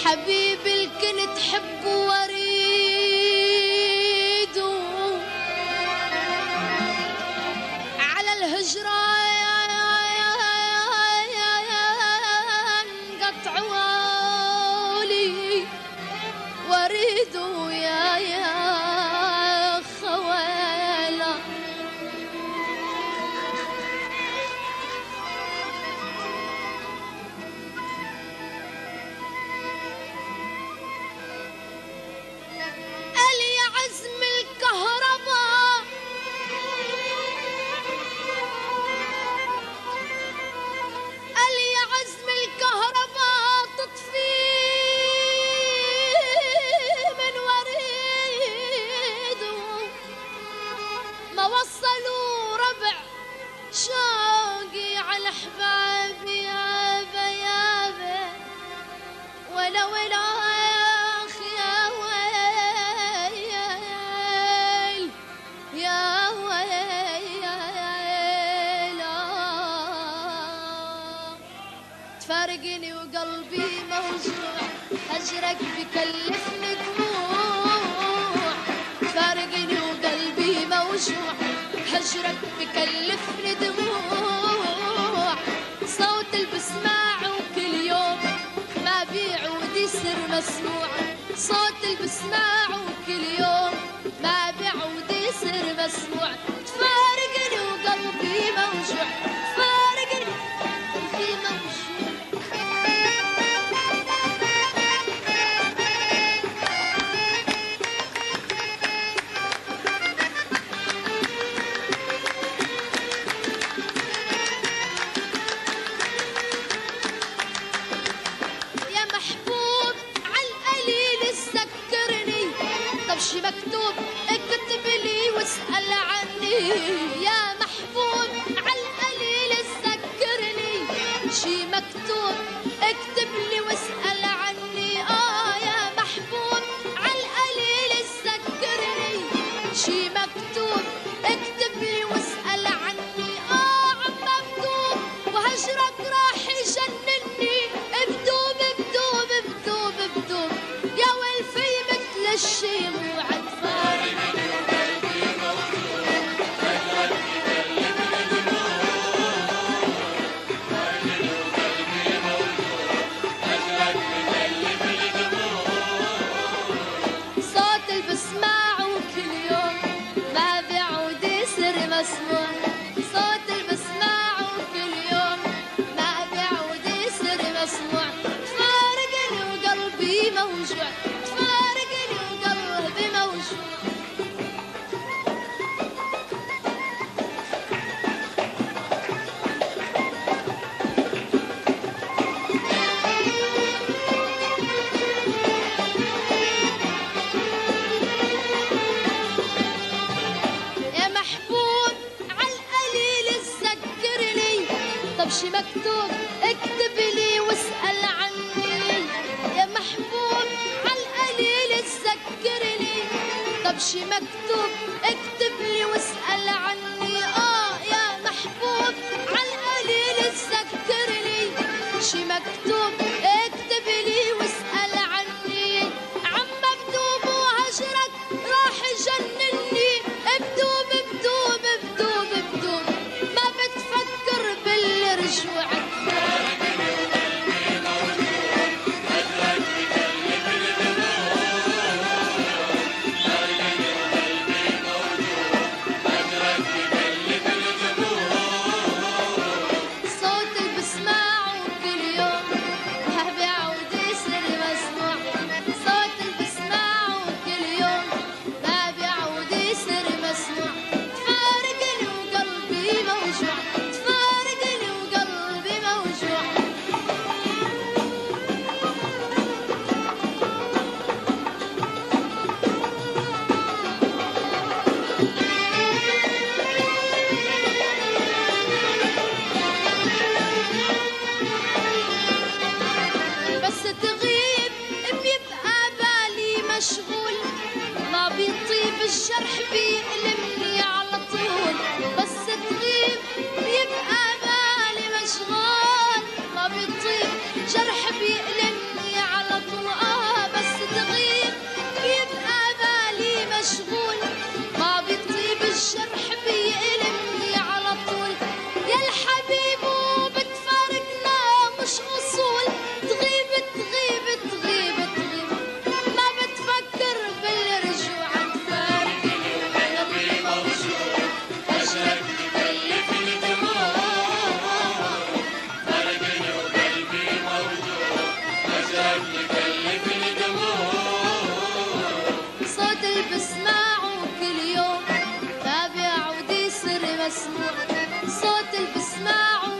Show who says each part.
Speaker 1: حبيبي اللي كنت حبه وريده على الهجرة انقطعوا لي وريده يا خويلة. قال يا عزم الكهرباء قال يا عزم الكهرباء تطفي من وريده ما وصلوا ربع شوقي على احبابي يابا يابا ولا ولا يا ويل يا ويل تفارقني وقلبي موجوع هجرك بكلفني دموع تفارقني وقلبي موجوع هجرك بكلفني دموع صوت البسماع وكل يوم ما بيعود يصير مسموع صوت البسماع وكل يوم ما بيعود يصير مسموع تفارقني وقلبي موجوع تفارقني وقلبي موجوع. يا محبوب عالقليل سكرني طب شي مكتوب اكتب لي واسأل عني يا محبوب عالقليل سكرني شي مكتوب اكتب لي واسأل عني يا محبوب عالقليل سكرني شي مكتوب اكتب لي واسأل عني عم مكتوب وهجرك راح يجنني بدوب بدوب بدوب بدوب يا والفي مثل الشيموع تفارقني وقلبي موجوع هجرك بكلفني دموع تفارقني وقلبي موجوع هجرك بكلفني دموع صوت البسماع وكل يوم ما بيعود يصير مسموع صوت البسماع وكل يوم ما بيعود يصير مسموع تفارقني وقلبي موجوع تفارقني وقلبي موجوع. يا محبوب عالقليل سكرني طب شي مكتوب اكتب لي واسأل عني يا محبوب عالقليل سكرني طب شي مكتوب اكتب لي واسأل عني يا محبوب عالقليل سكرني شي مكتوب اكتب لي واسأل عني عم بدوب وهجرك راح يجنني بدوب بدوب بدوب بدوب ما بتفكر بالرجوع تفارقني وقلبي موجوع هجرك بكلفني دموع تفارقني وقلبي موجوع هجرك بكلفني دموع صوت البسماع وكل يوم صوت اللي بسمعه